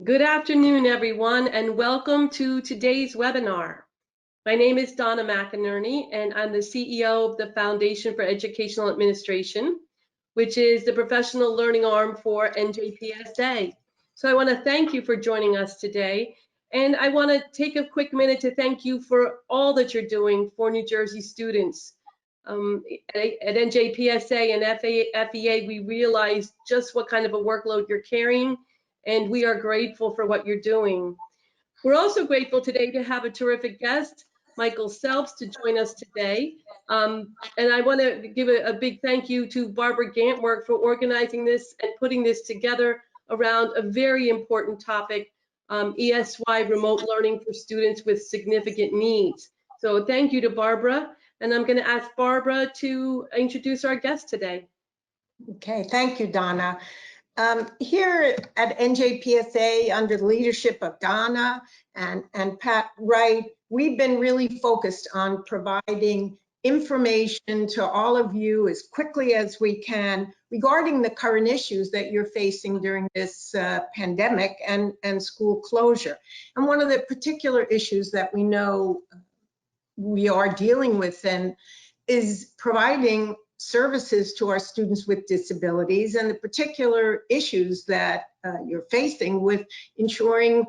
Good afternoon, everyone, and welcome to today's webinar. My name is Donna McInerney, and I'm the CEO of the Foundation for Educational Administration, which is the professional learning arm for NJPSA. So I want to thank you for joining us today, and I want to take a quick minute to thank you for all that you're doing for New Jersey students. At NJPSA and FEA, we realize just what kind of a workload you're carrying, and we are grateful for what you're doing. We're also grateful today to have a terrific guest, Michael Selps, to join us today. And I want to give a big thank you to Barbara Gantwork for organizing this and putting this together around a very important topic, ESY, remote learning for students with significant needs. So thank you to Barbara, and I'm going to ask Barbara to introduce our guest today. Okay, thank you, Donna. Here at NJPSA, under the leadership of Donna and Pat Wright, we've been really focused on providing information to all of you as quickly as we can regarding the current issues that you're facing during this pandemic and school closure. And one of the particular issues that we know we are dealing with then is providing services to our students with disabilities and the particular issues that you're facing with ensuring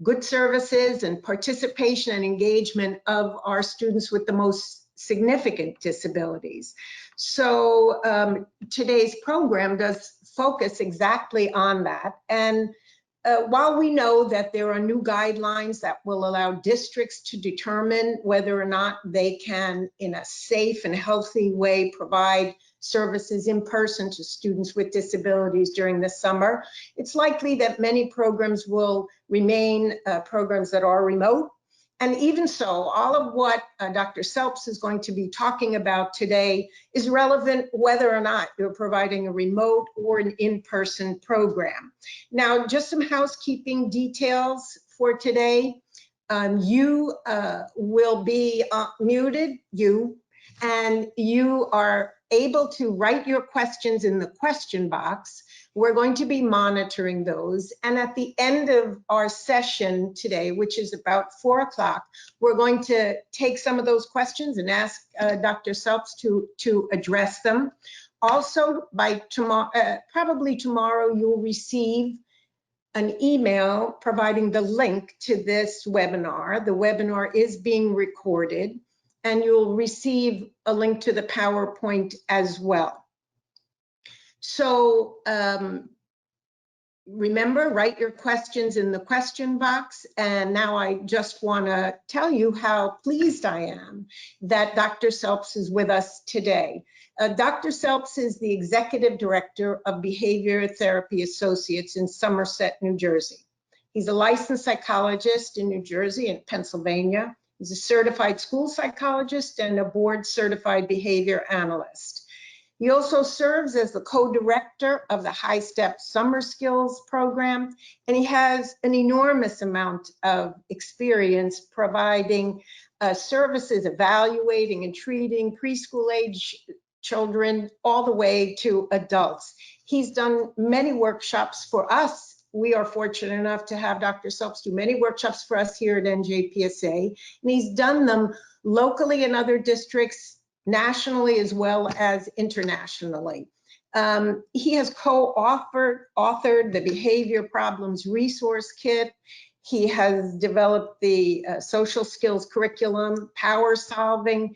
good services and participation and engagement of our students with the most significant disabilities. So today's program does focus exactly on that. And while we know that there are new guidelines that will allow districts to determine whether or not they can, in a safe and healthy way, provide services in person to students with disabilities during the summer, it's likely that many programs will remain programs that are remote. And even so, all of what Dr. Selps is going to be talking about today is relevant whether or not you're providing a remote or an in-person program. Now, just some housekeeping details for today. You will be muted, and you are able to write your questions in the question box. We're going to be monitoring those. And at the end of our session today, which is about 4 o'clock, we're going to take some of those questions and ask Dr. Selps to address them. Also, by tomorrow, probably tomorrow, you'll receive an email providing the link to this webinar. The webinar is being recorded, and you'll receive a link to the PowerPoint as well. So remember, write your questions in the question box. And now I just want to tell you how pleased I am that Dr. Selps is with us today. Dr. Selps is the Executive Director of Behavior Therapy Associates in Somerset, New Jersey. He's a licensed psychologist in New Jersey and Pennsylvania. He's a certified school psychologist and a board-certified behavior analyst. He also serves as the co-director of the High Step Summer Skills program, and he has an enormous amount of experience providing services, evaluating and treating preschool age children all the way to adults. He's done many workshops for us. We are fortunate enough to have Dr. Selps do many workshops for us here at NJPSA, and he's done them locally in other districts, nationally as well as internationally. He has co-authored the Behavior Problems Resource Kit. He has developed the social skills curriculum, Power Solving,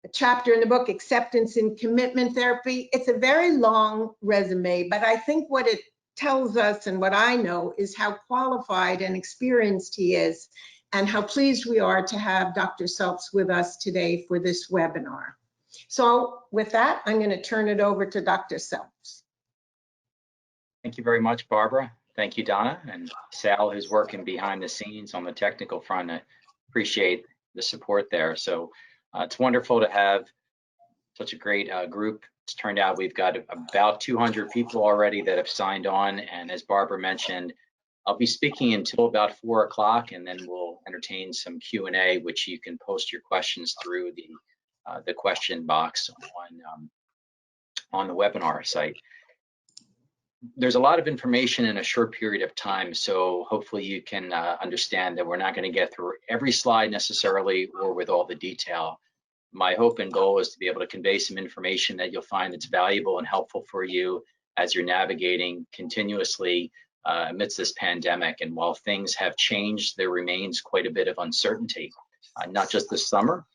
a chapter in the book, Acceptance and Commitment Therapy. It's a very long resume, but I think what it tells us and what I know is how qualified and experienced he is, and how pleased we are to have Dr. Selps with us today for this webinar. So with that, I'm going to turn it over to Dr. Selps. Thank you very much, Barbara. Thank you, Donna, and Sal, who's working behind the scenes on the technical front. I appreciate the support there. So it's wonderful to have such a great group. It's turned out we've got about 200 people already that have signed on, and as Barbara mentioned, I'll be speaking until about 4 o'clock, and then we'll entertain some Q&A, which you can post your questions through the the question box on the webinar site. There's a lot of information in a short period of time, so hopefully you can understand that we're not going to get through every slide necessarily or with all the detail. My hope and goal is to be able to convey some information that you'll find that's valuable and helpful for you as you're navigating continuously amidst this pandemic. And while things have changed, there remains quite a bit of uncertainty, not just this summer,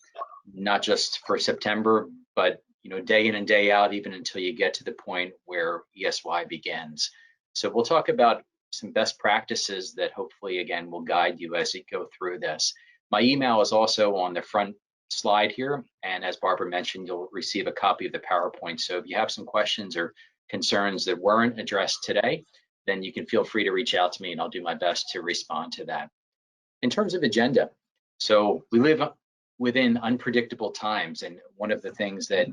not just for September, but day in and day out, even until you get to the point where ESY begins. So we'll talk about some best practices that hopefully, again, will guide you as you go through this. My email is also on the front slide here, and as Barbara mentioned, you'll receive a copy of the PowerPoint. So if you have some questions or concerns that weren't addressed today, then you can feel free to reach out to me and I'll do my best to respond to that. In terms of agenda, so we live within unpredictable times, and one of the things that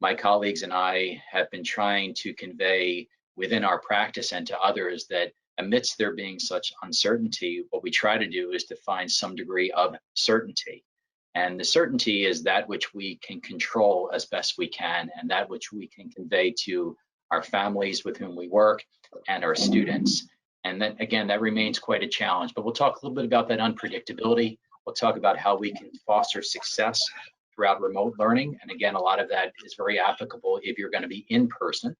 my colleagues and I have been trying to convey within our practice and to others, that amidst there being such uncertainty, what we try to do is to find some degree of certainty. And the certainty is that which we can control as best we can, and that which we can convey to our families with whom we work and our students. And then again, that remains quite a challenge, but we'll talk a little bit about that unpredictability. We'll talk about how we can foster success throughout remote learning. And again, a lot of that is very applicable if you're going to be in person.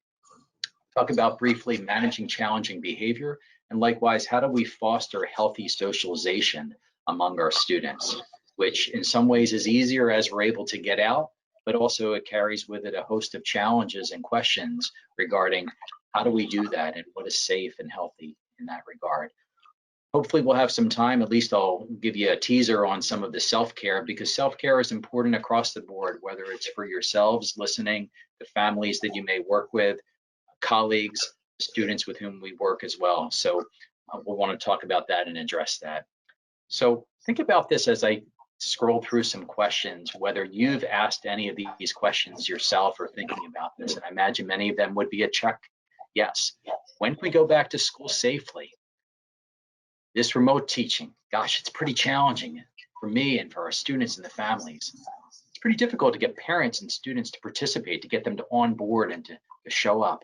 Talk about briefly managing challenging behavior, and likewise, how do we foster healthy socialization among our students, which in some ways is easier as we're able to get out, but also it carries with it a host of challenges and questions regarding how do we do that and what is safe and healthy in that regard. Hopefully we'll have some time, at least I'll give you a teaser on some of the self-care, because self-care is important across the board, whether it's for yourselves listening, the families that you may work with, colleagues, students with whom we work as well. So we'll want to talk about that and address that. So think about this as I scroll through some questions, whether you've asked any of these questions yourself or thinking about this, and I imagine many of them would be a check. Yes. When can we go back to school safely? This remote teaching, gosh, it's pretty challenging for me and for our students and the families. It's pretty difficult to get parents and students to participate, to get them to on board and to show up.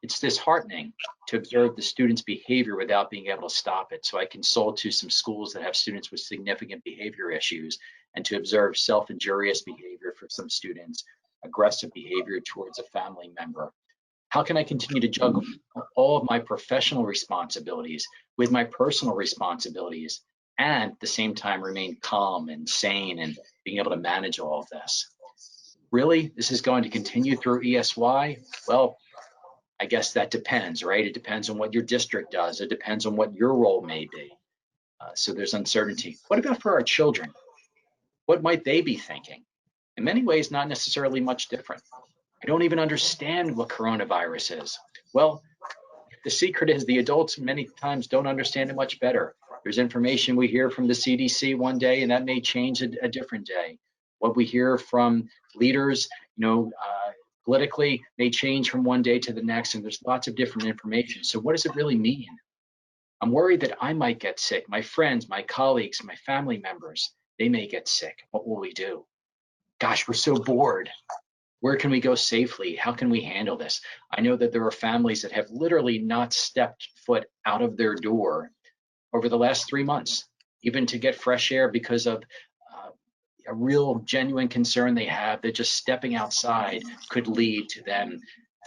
It's disheartening to observe the students' behavior without being able to stop it. So I consult to some schools that have students with significant behavior issues, and to observe self-injurious behavior for some students, aggressive behavior towards a family member. How can I continue to juggle all of my professional responsibilities with my personal responsibilities and at the same time remain calm and sane and being able to manage all of this? Really, this is going to continue through ESY? Well, I guess that depends, right? It depends on what your district does. It depends on what your role may be. So there's uncertainty. What about for our children? What might they be thinking? In many ways, not necessarily much different. I don't even understand what coronavirus is. Well, the secret is the adults many times don't understand it much better. There's information we hear from the CDC one day, and that may change a different day. What we hear from leaders, politically may change from one day to the next, and there's lots of different information. So what does it really mean? I'm worried that I might get sick. My friends, my colleagues, my family members, they may get sick. What will we do? Gosh, we're so bored. Where can we go safely? How can we handle this? I know that there are families that have literally not stepped foot out of their door over the last 3 months, even to get fresh air because of a real genuine concern they have that just stepping outside could lead to them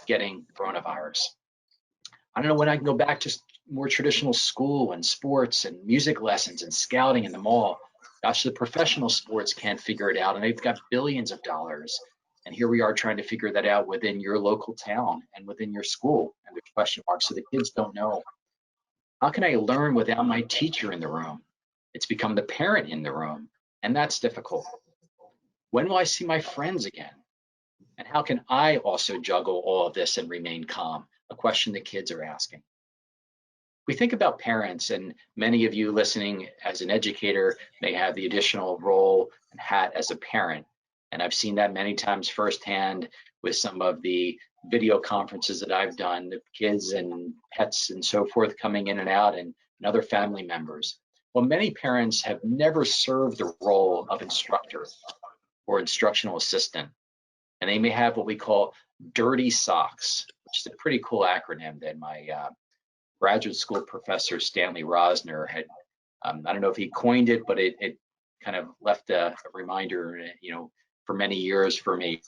getting coronavirus. I don't know when I can go back to more traditional school and sports and music lessons and scouting in the mall. Gosh, the professional sports can't figure it out, and they've got billions of dollars. And here we are trying to figure that out within your local town and within your school, and there's question marks, so the kids don't know. How can I learn without my teacher in the room? It's become the parent in the room, and that's difficult. When will I see my friends again? And how can I also juggle all of this and remain calm? A question that kids are asking. We think about parents, and many of you listening as an educator may have the additional role and hat as a parent. And I've seen that many times firsthand with some of the video conferences that I've done, the kids and pets and so forth coming in and out, and other family members. Well, many parents have never served the role of instructor. or instructional assistant. And they may have what we call dirty socks, which is a pretty cool acronym that my graduate school professor, Stanley Rosner, had, I don't know if he coined it, but it kind of left a reminder, for many years for me.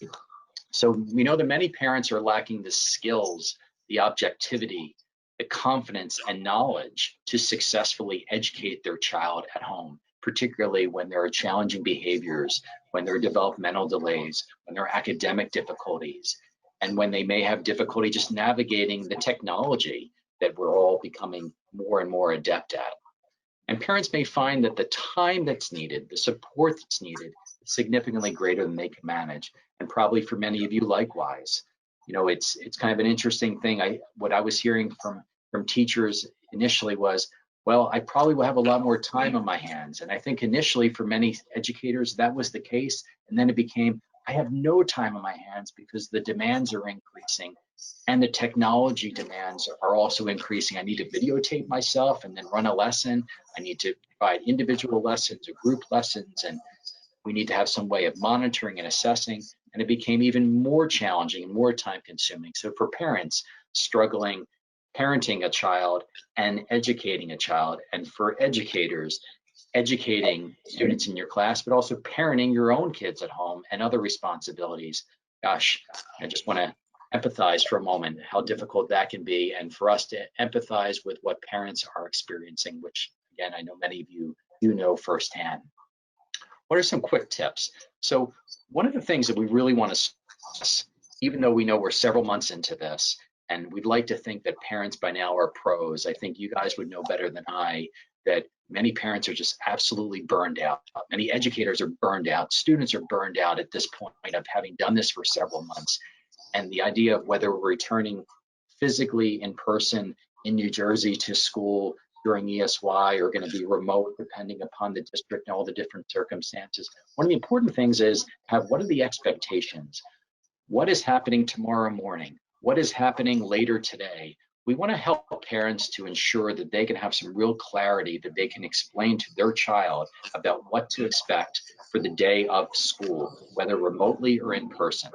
So we know that many parents are lacking the skills, the objectivity, the confidence and knowledge to successfully educate their child at home, particularly when there are challenging behaviors, when there are developmental delays, when there are academic difficulties, and when they may have difficulty just navigating the technology that we're all becoming more and more adept at. And parents may find that the time that's needed, the support that's needed, is significantly greater than they can manage. And probably for many of you likewise. It's kind of an interesting thing. What I was hearing from teachers initially was, well, I probably will have a lot more time on my hands. And I think initially for many educators, that was the case. And then it became, I have no time on my hands because the demands are increasing and the technology demands are also increasing. I need to videotape myself and then run a lesson. I need to provide individual lessons or group lessons, and we need to have some way of monitoring and assessing. And it became even more challenging and more time consuming. So for parents struggling parenting a child and educating a child, and for educators educating students in your class, but also parenting your own kids at home and other responsibilities. Gosh, I just want to empathize for a moment how difficult that can be, and for us to empathize with what parents are experiencing, which again, I know many of you do know firsthand. What are some quick tips? So one of the things that we really want to stress, even though we know we're several months into this, and we'd like to think that parents by now are pros, I think you guys would know better than I that many parents are just absolutely burned out. Many educators are burned out. Students are burned out at this point of having done this for several months. And the idea of whether we're returning physically in person in New Jersey to school during ESY or going to be remote depending upon the district and all the different circumstances. One of the important things is what are the expectations? What is happening tomorrow morning? What is happening later today? We want to help parents to ensure that they can have some real clarity, that they can explain to their child about what to expect for the day of school, whether remotely or in person.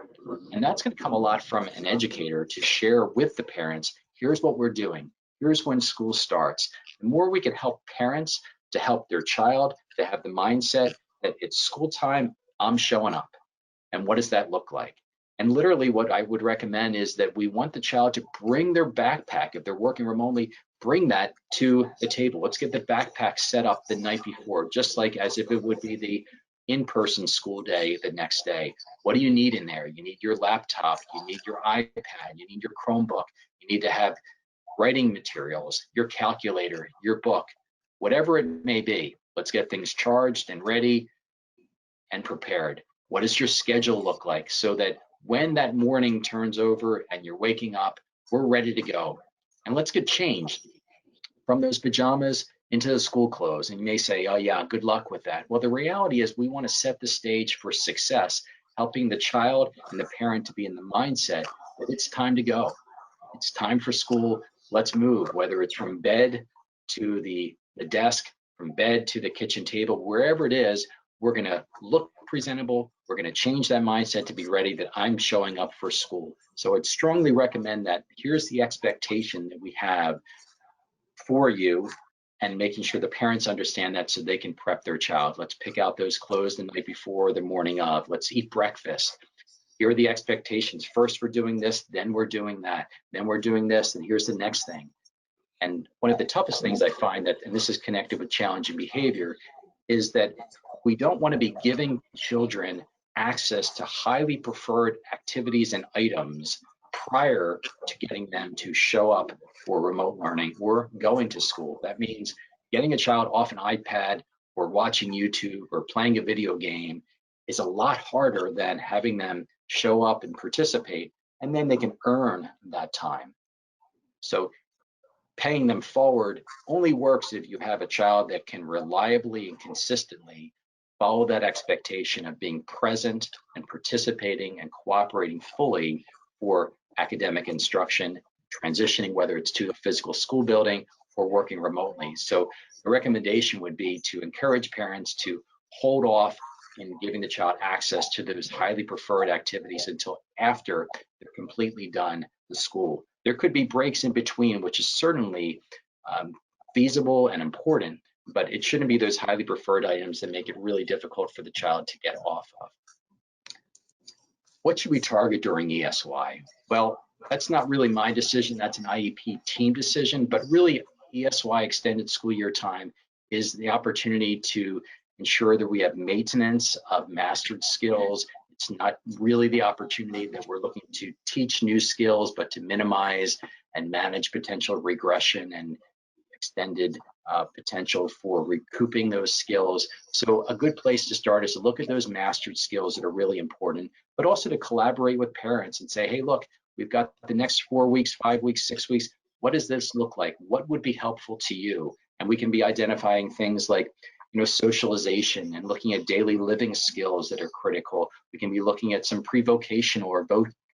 And that's going to come a lot from an educator to share with the parents, here's what we're doing, here's when school starts. The more we can help parents to help their child to have the mindset that it's school time, I'm showing up. And what does that look like? And literally what I would recommend is that we want the child to bring their backpack. If they're working remotely, bring that to the table. Let's get the backpack set up the night before, just like as if it would be the in-person school day the next day. What do you need in there? You need your laptop, you need your iPad, you need your Chromebook, you need to have writing materials, your calculator, your book, whatever it may be. Let's get things charged and ready and prepared. What does your schedule look like so that when that morning turns over and you're waking up, we're ready to go? And let's get changed from those pajamas into the school clothes. And you may say, oh yeah, good luck with that. Well, the reality is we want to set the stage for success, helping the child and the parent to be in the mindset that it's time to go. It's time for school. Let's move, whether it's from bed to the desk, from bed to the kitchen table, wherever it is, we're going to look presentable. We're going to change that mindset to be ready that I'm showing up for school. So I'd strongly recommend that here's the expectation that we have for you, and making sure the parents understand that so they can prep their child. Let's pick out those clothes the night before, the morning of. Let's eat breakfast. Here are the expectations. First, we're doing this, then we're doing that, then we're doing this, and here's the next thing. And one of the toughest things I find that, and this is connected with challenging behavior, is that we don't want to be giving children access to highly preferred activities and items prior to getting them to show up for remote learning or going to school. That means getting a child off an iPad or watching YouTube or playing a video game is a lot harder than having them show up and participate, and then they can earn that time. So paying them forward only works if you have a child that can reliably and consistently follow that expectation of being present and participating and cooperating fully for academic instruction, transitioning, whether it's to a physical school building or working remotely. So the recommendation would be to encourage parents to hold off in giving the child access to those highly preferred activities until after they're completely done the school. There could be breaks in between, which is certainly feasible and important, but it shouldn't be those highly preferred items that make it really difficult for the child to get off of. What should we target during ESY? Well, that's not really my decision, that's an IEP team decision, but really ESY, extended school year time, is the opportunity to ensure that we have maintenance of mastered skills. It's not really the opportunity that we're looking to teach new skills, but to minimize and manage potential regression and extended potential for recouping those skills. So a good place to start is to look at those mastered skills that are really important, but also to collaborate with parents and say, hey, look, we've got the next 4 weeks, 5 weeks, 6 weeks. What does this look like? What would be helpful to you? And we can be identifying things like, socialization and looking at daily living skills that are critical. We can be looking at some pre-vocational or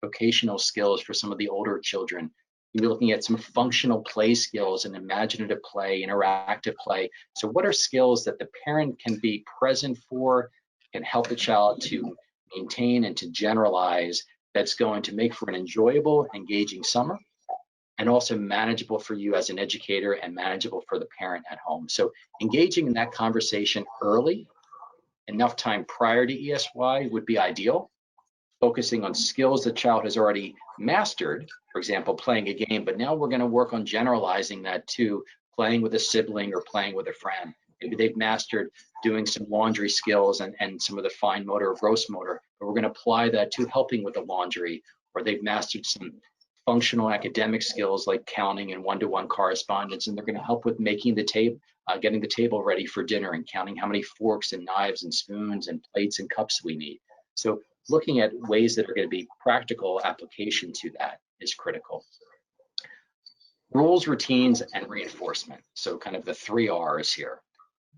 vocational skills for some of the older children. You're looking at some functional play skills and imaginative play, interactive play. So what are skills that the parent can be present for, can help the child to maintain and to generalize, that's going to make for an enjoyable, engaging summer, and also manageable for you as an educator and manageable for the parent at home. So engaging in that conversation early, enough time prior to ESY would be ideal. Focusing on skills the child has already mastered, for example, playing a game, but now we're going to work on generalizing that to playing with a sibling or playing with a friend. Maybe they've mastered doing some laundry skills and some of the fine motor or gross motor, but we're going to apply that to helping with the laundry, or they've mastered some functional academic skills like counting and one-to-one correspondence, and they're going to help with making the table, getting the table ready for dinner and counting how many forks and knives and spoons and plates and cups we need. So looking at ways that are going to be practical application to that is critical. Rules, routines, and reinforcement. So kind of the 3 R's here.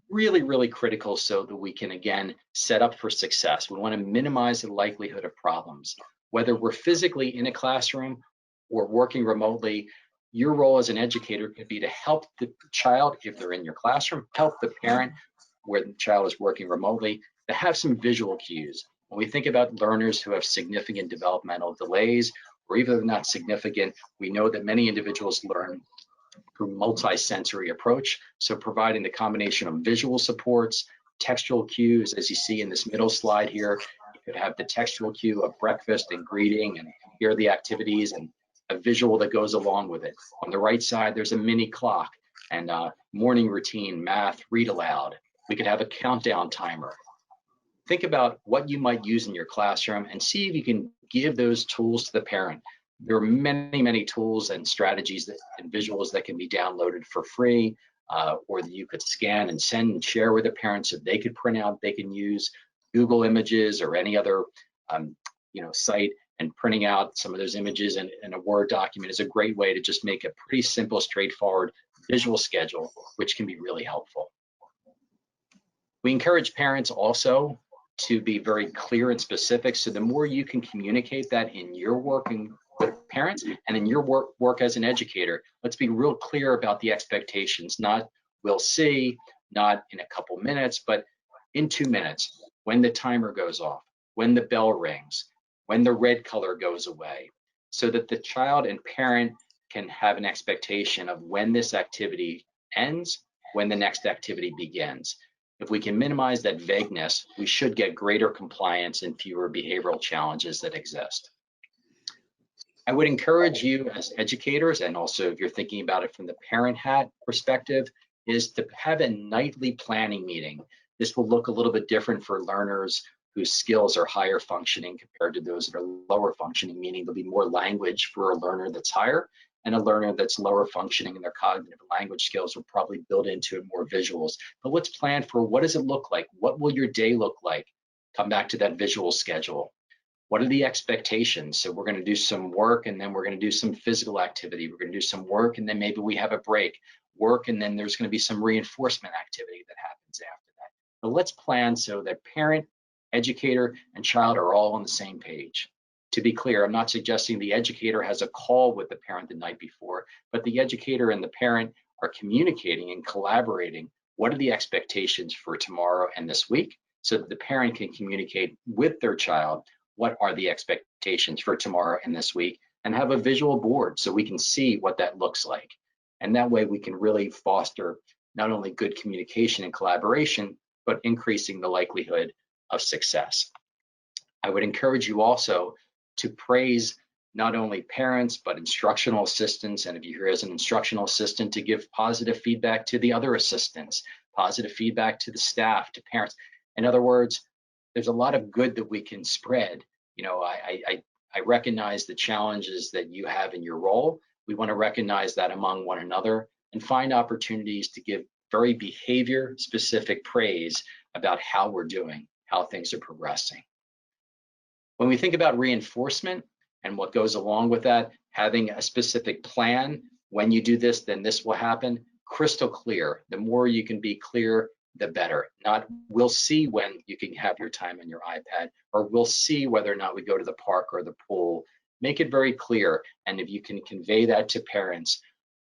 Really, really critical so that we can, again, set up for success. We want to minimize the likelihood of problems. Whether we're physically in a classroom or working remotely, your role as an educator could be to help the child, if they're in your classroom, help the parent where the child is working remotely, to have some visual cues. When we think about learners who have significant developmental delays, or even if not significant, we know that many individuals learn through multi-sensory approach. So providing the combination of visual supports, textual cues, as you see in this middle slide here, you could have the textual cue of breakfast and greeting, and here are the activities and a visual that goes along with it. On the right side, there's a mini clock and morning routine, math, read aloud. We could have a countdown timer. Think about what you might use in your classroom and see if you can give those tools to the parent. There are many, many tools and strategies and visuals that can be downloaded for free, or that you could scan and send and share with the parents so they could print out, they can use Google Images or any other site, and printing out some of those images in a Word document is a great way to just make a pretty simple, straightforward visual schedule, which can be really helpful. We encourage parents also to be very clear and specific. So the more you can communicate that in your working with parents and in your work as an educator, let's be real clear about the expectations, not we'll see, not in a couple minutes, but in 2 minutes, when the timer goes off, when the bell rings, when the red color goes away, so that the child and parent can have an expectation of when this activity ends, when the next activity begins. If we can minimize that vagueness, we should get greater compliance and fewer behavioral challenges that exist. I would encourage you as educators, and also if you're thinking about it from the parent hat perspective, is to have a nightly planning meeting. This will look a little bit different for learners whose skills are higher functioning compared to those that are lower functioning, meaning there'll be more language for a learner that's higher, and a learner that's lower functioning in their cognitive language skills will probably build into it more visuals. But let's plan for, what does it look like? What will your day look like? Come back to that visual schedule. What are the expectations? So we're going to do some work, and then we're going to do some physical activity. We're going to do some work, and then maybe we have a break. Work, and then there's going to be some reinforcement activity that happens after that. But let's plan so that parent, educator, and child are all on the same page. To be clear, I'm not suggesting the educator has a call with the parent the night before, but the educator and the parent are communicating and collaborating. What are the expectations for tomorrow and this week? so that the parent can communicate with their child what are the expectations for tomorrow and this week, and have a visual board so we can see what that looks like. And that way we can really foster not only good communication and collaboration, but increasing the likelihood of success. I would encourage you also to praise not only parents, but instructional assistants. And if you're here as an instructional assistant, to give positive feedback to the other assistants, positive feedback to the staff, to parents. In other words, there's a lot of good that we can spread. You know, I recognize the challenges that you have in your role. We want to recognize that among one another and find opportunities to give very behavior specific praise about how we're doing, how things are progressing. When we think about reinforcement and what goes along with that, having a specific plan, when you do this, then this will happen, crystal clear. The more you can be clear, the better. Not, we'll see when you can have your time on your iPad, or we'll see whether or not we go to the park or the pool. Make it very clear. And if you can convey that to parents,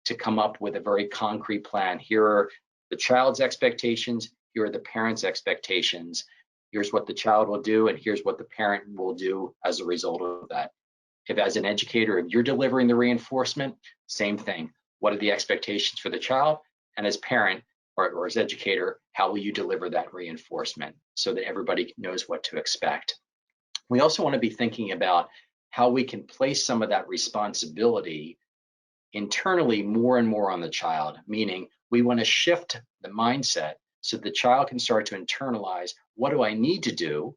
to come up with a very concrete plan. Here are the child's expectations, here are the parents' expectations. Here's what the child will do, and here's what the parent will do as a result of that. If as an educator, if you're delivering the reinforcement, same thing. What are the expectations for the child? And as parent or as educator, how will you deliver that reinforcement so that everybody knows what to expect? We also want to be thinking about how we can place some of that responsibility internally more and more on the child, meaning we want to shift the mindset so the child can start to internalize, what do I need to do,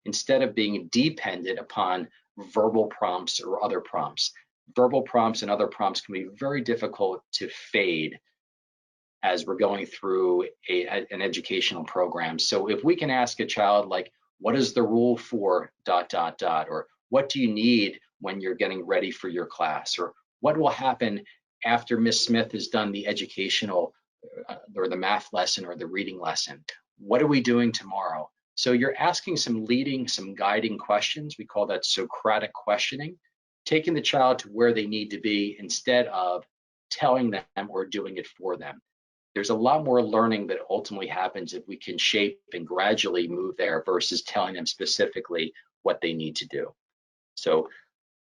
instead of being dependent upon verbal prompts or other prompts. Verbal prompts and other prompts can be very difficult to fade as we're going through an educational program. So if we can ask a child, like, what is the rule for ... or what do you need when you're getting ready for your class, or what will happen after Miss Smith has done the educational or the math lesson or the reading lesson? What are we doing tomorrow? So you're asking some leading, some guiding questions. We call that Socratic questioning, taking the child to where they need to be instead of telling them or doing it for them. There's a lot more learning that ultimately happens if we can shape and gradually move there versus telling them specifically what they need to do. So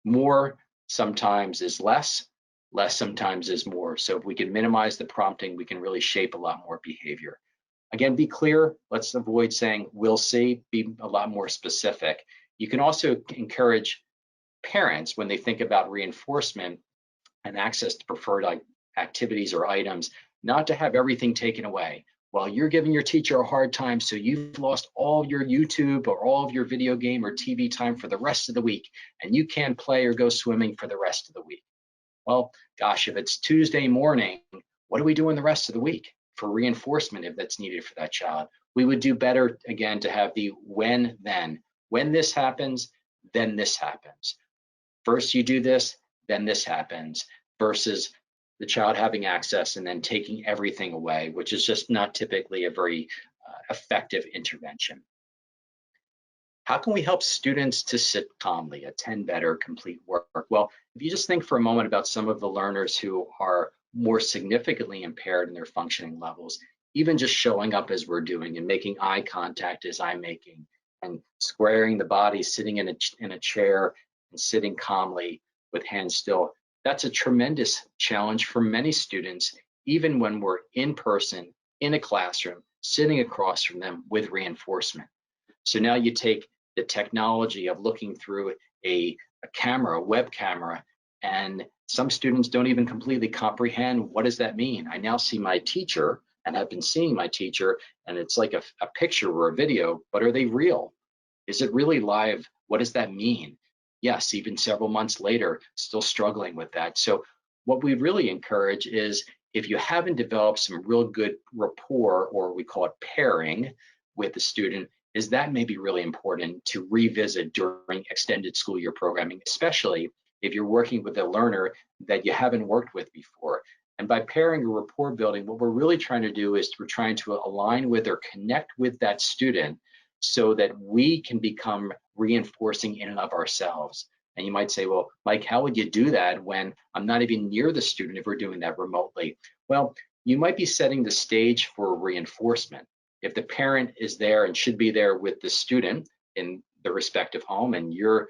more sometimes is less, less sometimes is more. So if we can minimize the prompting, we can really shape a lot more behavior. Again, be clear. Let's avoid saying we'll see, be a lot more specific. You can also encourage parents, when they think about reinforcement and access to preferred activities or items, not to have everything taken away. Well, you're giving your teacher a hard time, so you've lost all your YouTube or all of your video game or TV time for the rest of the week, and you can't play or go swimming for the rest of the week. Well, gosh, if it's Tuesday morning, what are we doing the rest of the week for reinforcement if that's needed for that child? We would do better, again, to have the when, then. When this happens, then this happens. First you do this, then this happens, versus the child having access and then taking everything away, which is just not typically a very effective intervention. How can we help students to sit calmly, attend better, complete work? Well, if you just think for a moment about some of the learners who are more significantly impaired in their functioning levels, even just showing up as we're doing and making eye contact as I'm making, and squaring the body, sitting in a chair and sitting calmly with hands still, that's a tremendous challenge for many students, even when we're in person, in a classroom, sitting across from them with reinforcement. So now you take the technology of looking through a camera, a web camera, and some students don't even completely comprehend, what does that mean? I now see my teacher, and I've been seeing my teacher, and it's like a picture or a video, but are they real? Is it really live? What does that mean? Yes, even several months later, still struggling with that. So what we really encourage is, if you haven't developed some real good rapport, or we call it pairing, with the student, is that may be really important to revisit during extended school year programming, especially if you're working with a learner that you haven't worked with before. And by pairing or rapport building, what we're really trying to do is we're trying to align with or connect with that student so that we can become reinforcing in and of ourselves. And you might say, well, Mike, how would you do that when I'm not even near the student if we're doing that remotely? Well, you might be setting the stage for reinforcement. If the parent is there and should be there with the student in the respective home, and you're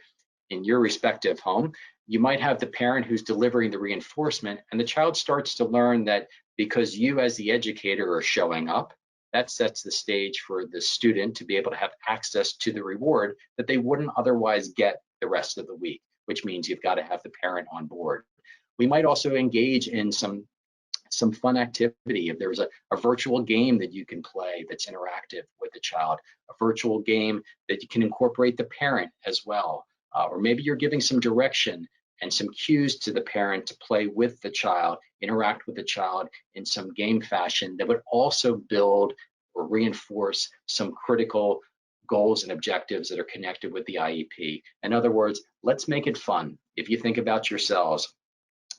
in your respective home, you might have the parent who's delivering the reinforcement, and the child starts to learn that because you as the educator are showing up, that sets the stage for the student to be able to have access to the reward that they wouldn't otherwise get the rest of the week, which means you've got to have the parent on board. We might also engage in some fun activity. If there's a virtual game that you can play that's interactive with the child, a virtual game that you can incorporate the parent as well, or maybe you're giving some direction and some cues to the parent to play with the child, interact with the child in some game fashion that would also build or reinforce some critical goals and objectives that are connected with the IEP. In other words, let's make it fun. If you think about yourselves,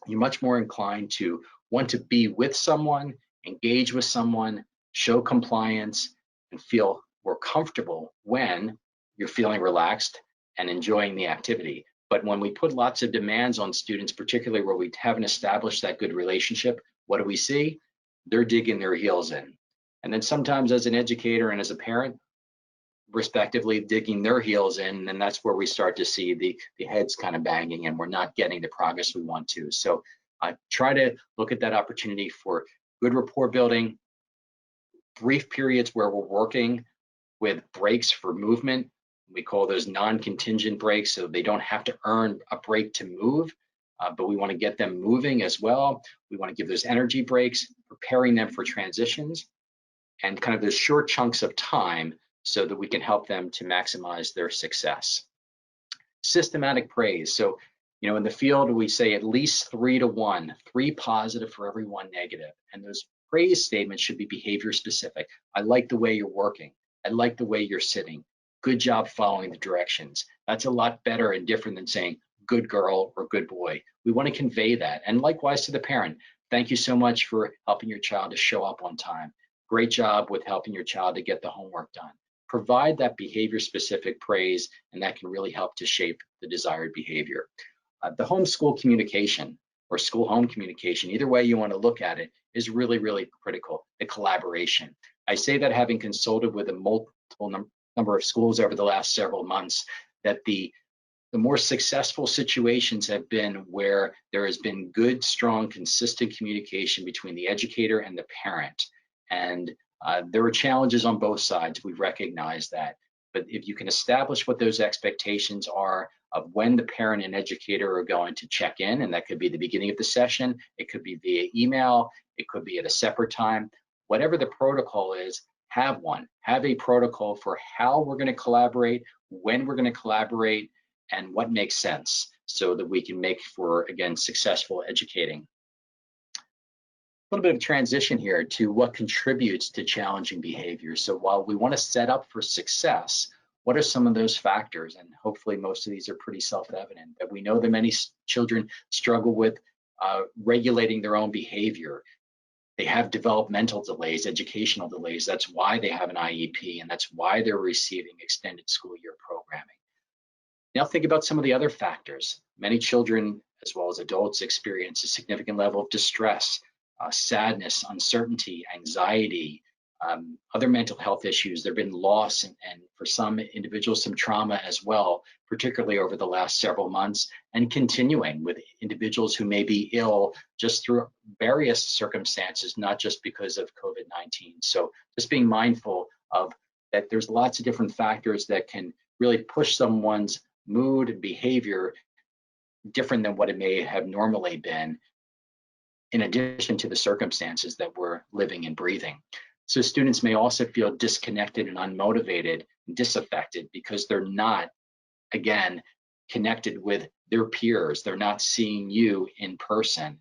you're much more inclined to want to be with someone, engage with someone, show compliance, and feel more comfortable when you're feeling relaxed and enjoying the activity. But when we put lots of demands on students, particularly where we haven't established that good relationship, what do we see? They're digging their heels in. And then sometimes as an educator and as a parent, respectively, digging their heels in, and that's where we start to see the heads kind of banging and we're not getting the progress we want to. So I try to look at that opportunity for good rapport building, brief periods where we're working with breaks for movement. We call those non-contingent breaks, so they don't have to earn a break to move, but we want to get them moving as well. We want to give those energy breaks, preparing them for transitions, and kind of those short chunks of time so that we can help them to maximize their success. Systematic praise. So, in the field, we say at least 3 to 1, 3 positive for every 1 negative. And those praise statements should be behavior specific. I like the way you're working. I like the way you're sitting. Good job following the directions. That's a lot better and different than saying good girl or good boy. We want to convey that. And likewise to the parent, thank you so much for helping your child to show up on time. Great job with helping your child to get the homework done. Provide that behavior specific praise, and that can really help to shape the desired behavior. The homeschool communication or school home communication, either way you want to look at it, is really, really critical. The collaboration. I say that having consulted with a multiple number of schools over the last several months, that the more successful situations have been where there has been good, strong, consistent communication between the educator and the parent. And there are challenges on both sides. We recognize that. But if you can establish what those expectations are of when the parent and educator are going to check in, and that could be the beginning of the session, it could be via email, it could be at a separate time, whatever the protocol is, have one. Have a protocol for how we're going to collaborate, when we're going to collaborate, and what makes sense so that we can make for, again, successful educating. A little bit of transition here to what contributes to challenging behavior. So while we want to set up for success, what are some of those factors? And hopefully most of these are pretty self-evident, but we know that many children struggle with regulating their own behavior. They have developmental delays, educational delays. That's why they have an IEP, and that's why they're receiving extended school year programming. Now think about some of the other factors. Many children, as well as adults, experience a significant level of distress, sadness, uncertainty, anxiety, other mental health issues. There have been loss and for some individuals, some trauma as well, particularly over the last several months, and continuing with individuals who may be ill just through various circumstances, not just because of COVID-19. So just being mindful of that there's lots of different factors that can really push someone's mood and behavior different than what it may have normally been, in addition to the circumstances that we're living and breathing. So students may also feel disconnected and unmotivated, and disaffected because they're not, again, connected with their peers. They're not seeing you in person,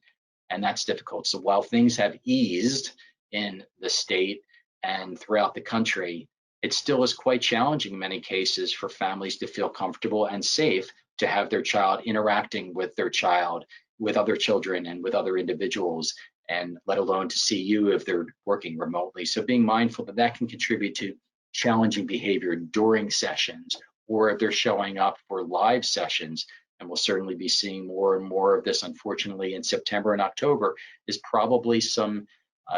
and that's difficult. So while things have eased in the state and throughout the country, it still is quite challenging in many cases for families to feel comfortable and safe to have their child interacting with their child, with other children and with other individuals, and let alone to see you if they're working remotely. So being mindful that that can contribute to challenging behavior during sessions, or if they're showing up for live sessions, and we'll certainly be seeing more and more of this, unfortunately, in September and October, is probably some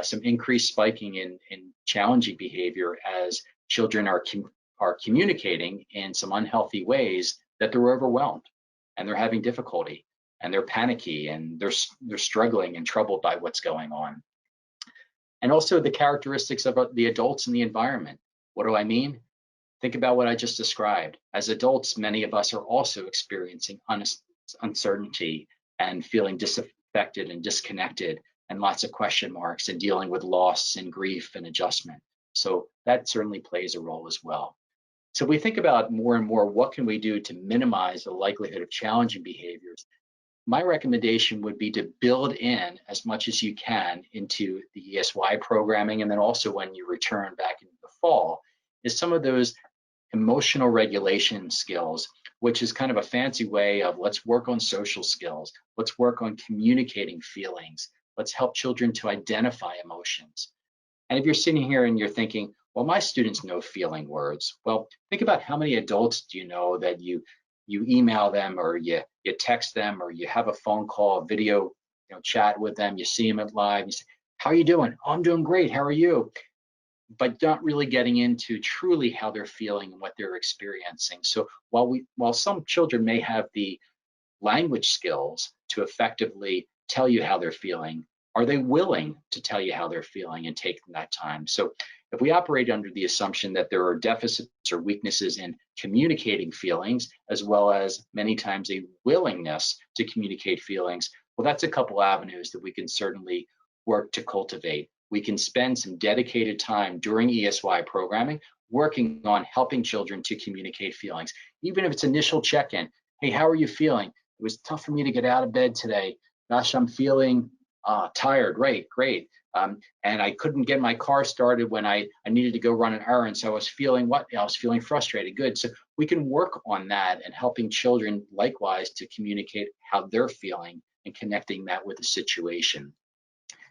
some increased spiking in challenging behavior as children are communicating in some unhealthy ways that they're overwhelmed and they're having difficulty and they're panicky and they're struggling and troubled by what's going on. And also the characteristics of the adults in the environment. What do I mean? Think about what I just described. As adults, many of us are also experiencing uncertainty and feeling disaffected and disconnected and lots of question marks and dealing with loss and grief and adjustment. So that certainly plays a role as well. So we think about more and more, what can we do to minimize the likelihood of challenging behaviors? My recommendation would be to build in as much as you can into the ESY programming, and then also when you return back into the fall, is some of those emotional regulation skills, which is kind of a fancy way of let's work on social skills, let's work on communicating feelings, let's help children to identify emotions. And if you're sitting here and you're thinking, well, my students know feeling words. Well, think about how many adults do you know that you email them or you text them or you have a phone call, a video chat with them, you see them at live, you say, how are you doing? Oh, I'm doing great, how are you? But not really getting into truly how they're feeling and what they're experiencing. So while some children may have the language skills to effectively tell you how they're feeling, are they willing to tell you how they're feeling and take that time? So if we operate under the assumption that there are deficits or weaknesses in communicating feelings, as well as many times a willingness to communicate feelings, well, that's a couple avenues that we can certainly work to cultivate. We can spend some dedicated time during ESY programming working on helping children to communicate feelings, even if it's initial check-in. Hey, how are you feeling? It was tough for me to get out of bed today. Gosh, I'm feeling tired. Right, great. And I couldn't get my car started when I needed to go run an errand. So I was feeling what? I was feeling frustrated. Good. So we can work on that and helping children likewise to communicate how they're feeling and connecting that with the situation.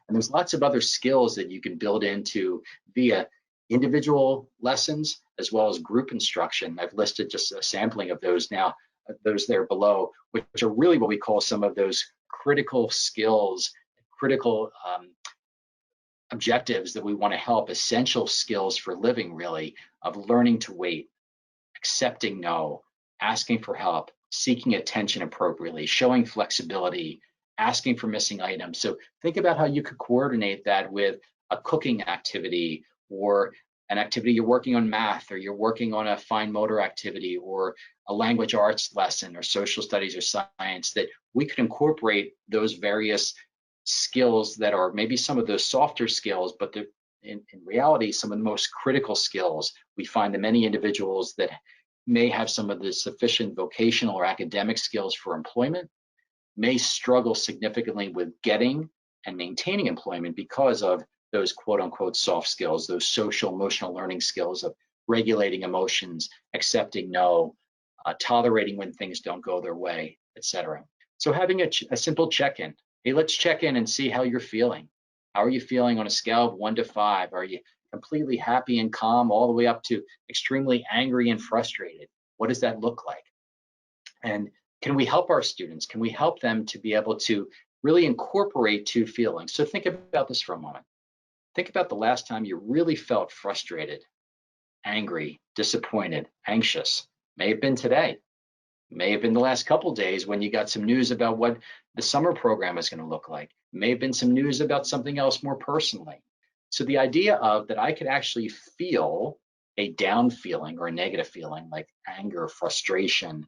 And there's lots of other skills that you can build into via individual lessons as well as group instruction. I've listed just a sampling of those now, those there below, which are really what we call some of those critical skills, critical objectives that we want to help, essential skills for living, really, of learning to wait, accepting no, asking for help, seeking attention appropriately, showing flexibility, asking for missing items. So think about how you could coordinate that with a cooking activity or an activity you're working on math, or you're working on a fine motor activity or a language arts lesson or social studies or science, that we could incorporate those various skills that are maybe some of those softer skills, but in reality, some of the most critical skills. We find that many individuals that may have some of the sufficient vocational or academic skills for employment may struggle significantly with getting and maintaining employment because of those quote unquote soft skills, those social emotional learning skills of regulating emotions, accepting no, tolerating when things don't go their way, etc. So having a simple check-in. Hey, let's check in and see how you're feeling. How are you feeling on a scale of 1 to 5? Are you completely happy and calm all the way up to extremely angry and frustrated? What does that look like? And can we help our students? Can we help them to be able to really incorporate two feelings? So think about this for a moment. Think about the last time you really felt frustrated, angry, disappointed, anxious. May have been today. May have been the last couple days when you got some news about what the summer program is going to look like. May have been some news about something else more personally. So the idea of that I could actually feel a down feeling or a negative feeling like anger, frustration,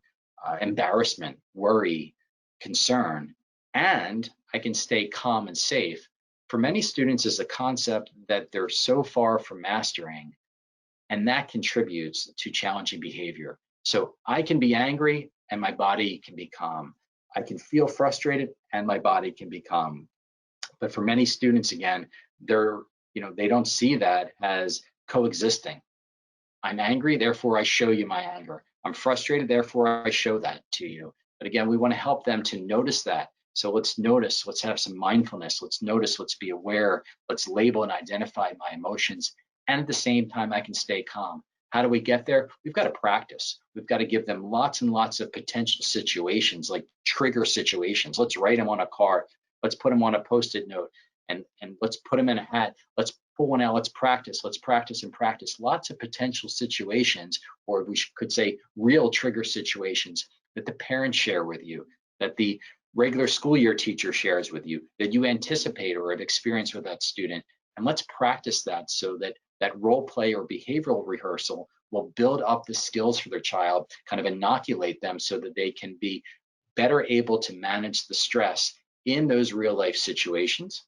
embarrassment, worry, concern, and I can stay calm and safe, for many students is a concept that they're so far from mastering, and that contributes to challenging behavior. So I can be angry and my body can be calm. I can feel frustrated and my body can be calm. But for many students, again, they don't see that as coexisting. I'm angry, therefore I show you my anger. I'm frustrated, therefore I show that to you. But again, we want to help them to notice that. So let's notice, let's have some mindfulness, let's notice, let's be aware, let's label and identify my emotions. And at the same time, I can stay calm. How do we get there? We've got to practice. We've got to give them lots and lots of potential situations, like trigger situations. Let's write them on a card. Let's put them on a Post-it note. and let's put them in a hat. Let's pull one out. Let's practice. Let's practice and practice. Lots of potential situations, or we could say real trigger situations that the parents share with you, that the regular school year teacher shares with you, that you anticipate or have experienced with that student. And let's practice that so that that role play or behavioral rehearsal will build up the skills for their child, kind of inoculate them so that they can be better able to manage the stress in those real life situations,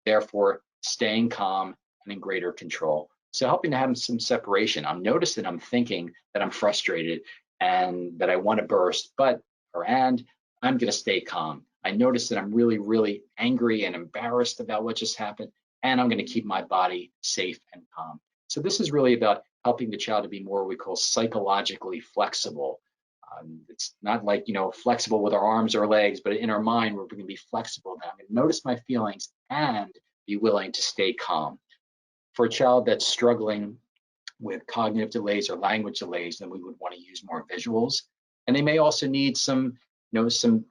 therefore staying calm and in greater control. So helping to have some separation. I'm noticing I'm thinking that I'm frustrated and that I want to burst, and I'm going to stay calm. I notice that I'm really, really angry and embarrassed about what just happened, and I'm going to keep my body safe and calm. So this is really about helping the child to be more what we call psychologically flexible. It's not like, flexible with our arms or legs, but in our mind, we're going to be flexible. Now I'm going to notice my feelings and be willing to stay calm. For a child that's struggling with cognitive delays or language delays, then we would want to use more visuals. And they may also need some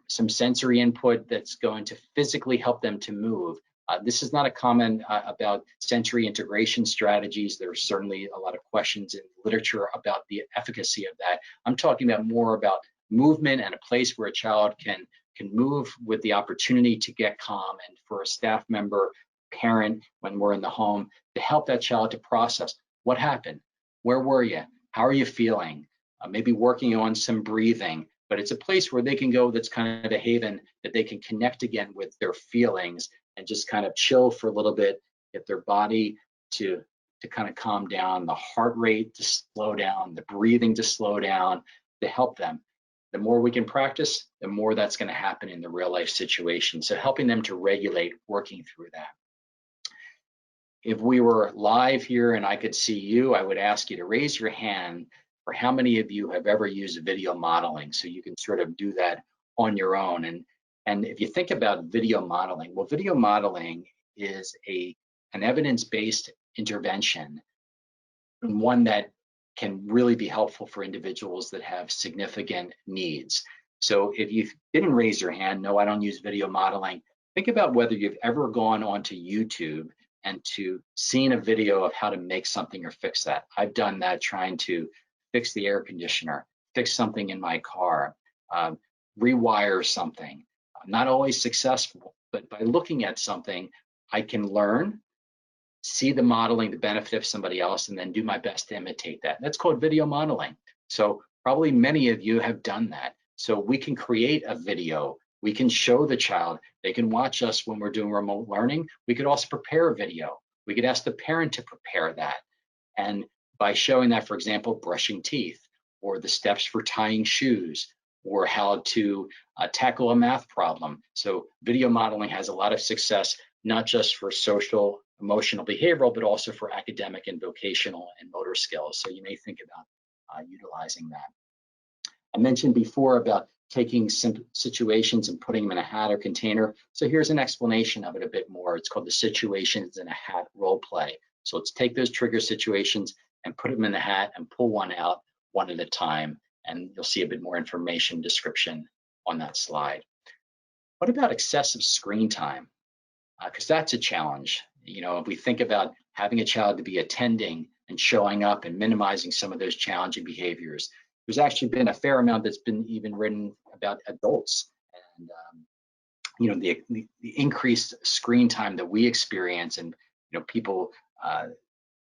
sensory input that's going to physically help them to move. This is not a comment about sensory integration strategies. There are certainly a lot of questions in literature about the efficacy of that. I'm talking about more about movement and a place where a child can move with the opportunity to get calm, and for a staff member, parent, when we're in the home, to help that child to process what happened, where were you, how are you feeling, maybe working on some breathing. But it's a place where they can go that's kind of a haven that they can connect again with their feelings and just kind of chill for a little bit, get their body to kind of calm down, the heart rate to slow down, the breathing to slow down, to help them. The more we can practice, the more that's going to happen in the real life situation. So helping them to regulate, working through that. If we were live here and I could see you, I would ask you to raise your hand for how many of you have ever used video modeling, so you can sort of do that on your own. And if you think about video modeling, well, video modeling is an evidence-based intervention, and one that can really be helpful for individuals that have significant needs. So if you didn't raise your hand, no, I don't use video modeling, think about whether you've ever gone onto YouTube and to seen a video of how to make something or fix that. I've done that, trying to fix the air conditioner, fix something in my car, rewire something. I'm not always successful, but by looking at something, I can learn, see the modeling, the benefit of somebody else, and then do my best to imitate that. That's called video modeling. So probably many of you have done that. So we can create a video. We can show the child. They can watch us when we're doing remote learning. We could also prepare a video. We could ask the parent to prepare that. And by showing that, for example, brushing teeth, or the steps for tying shoes, or how to tackle a math problem. So video modeling has a lot of success, not just for social, emotional, behavioral, but also for academic and vocational and motor skills. So you may think about utilizing that. I mentioned before about taking situations and putting them in a hat or container. So here's an explanation of it a bit more. It's called the situations in a hat role play. So let's take those trigger situations and put them in the hat and pull one out one at a time. And you'll see a bit more information description on that slide. What about excessive screen time? Because that's a challenge. If we think about having a child to be attending and showing up and minimizing some of those challenging behaviors, there's actually been a fair amount that's been even written about adults and the increased screen time that we experience, and people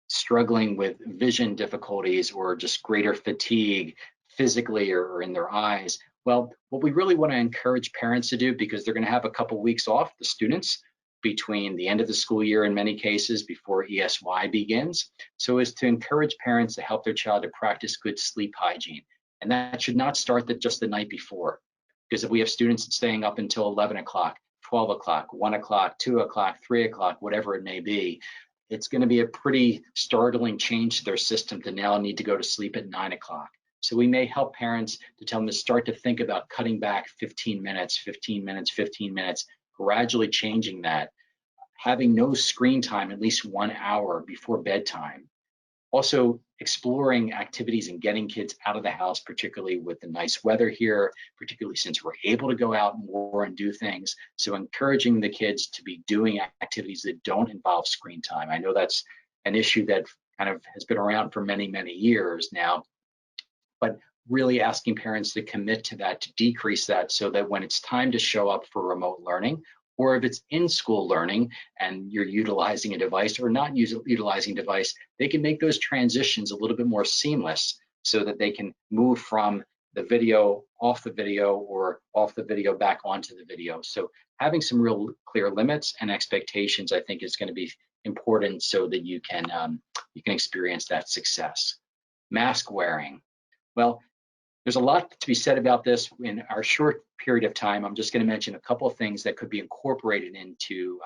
struggling with vision difficulties or just greater fatigue physically or in their eyes. Well, what we really want to encourage parents to do, because they're going to have a couple weeks off, the students, between the end of the school year in many cases before ESY begins, so is to encourage parents to help their child to practice good sleep hygiene. And that should not start just the night before, because if we have students staying up until 11 o'clock, 12 o'clock, 1 o'clock, 2 o'clock, 3 o'clock, whatever it may be, it's going to be a pretty startling change to their system to now need to go to sleep at 9 o'clock. So we may help parents to tell them to start to think about cutting back 15 minutes, 15 minutes, 15 minutes, gradually changing that, having no screen time at least 1 hour before bedtime, Also exploring activities and getting kids out of the house, particularly with the nice weather here, particularly since we're able to go out more and do things. So encouraging the kids to be doing activities that don't involve screen time. I know that's an issue that kind of has been around for many, many years now, but really asking parents to commit to that, to decrease that, so that when it's time to show up for remote learning, or if it's in school learning and you're utilizing a device or not utilizing a device, they can make those transitions a little bit more seamless so that they can move from the video, off the video, or off the video back onto the video. So having some real clear limits and expectations, I think, is going to be important so that you can experience that success. Mask wearing. Well, there's a lot to be said about this in our short period of time. I'm just going to mention a couple of things that could be incorporated into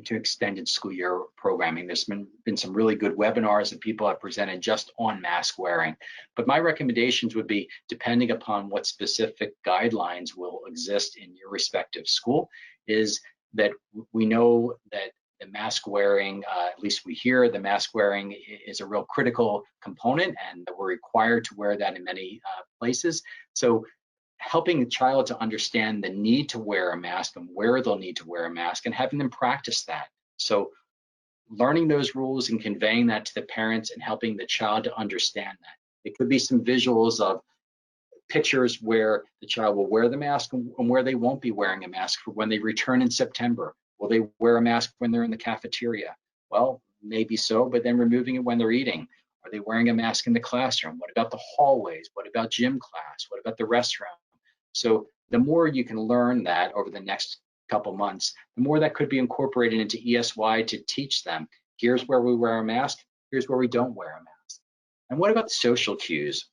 extended school year programming. There's been some really good webinars that people have presented just on mask wearing. But my recommendations would be, depending upon what specific guidelines will exist in your respective school, is that we know that the mask wearing, at least we hear the mask wearing is a real critical component, and that we're required to wear that in many places. So helping the child to understand the need to wear a mask and where they'll need to wear a mask, and having them practice that. So learning those rules and conveying that to the parents and helping the child to understand that. It could be some visuals of pictures where the child will wear the mask and where they won't be wearing a mask for when they return in September. Will they wear a mask when they're in the cafeteria? Well, maybe so, but then removing it when they're eating. Are they wearing a mask in the classroom? What about the hallways? What about gym class? What about the restroom? So the more you can learn that over the next couple months, the more that could be incorporated into ESY to teach them, here's where we wear a mask, here's where we don't wear a mask. And what about the social cues?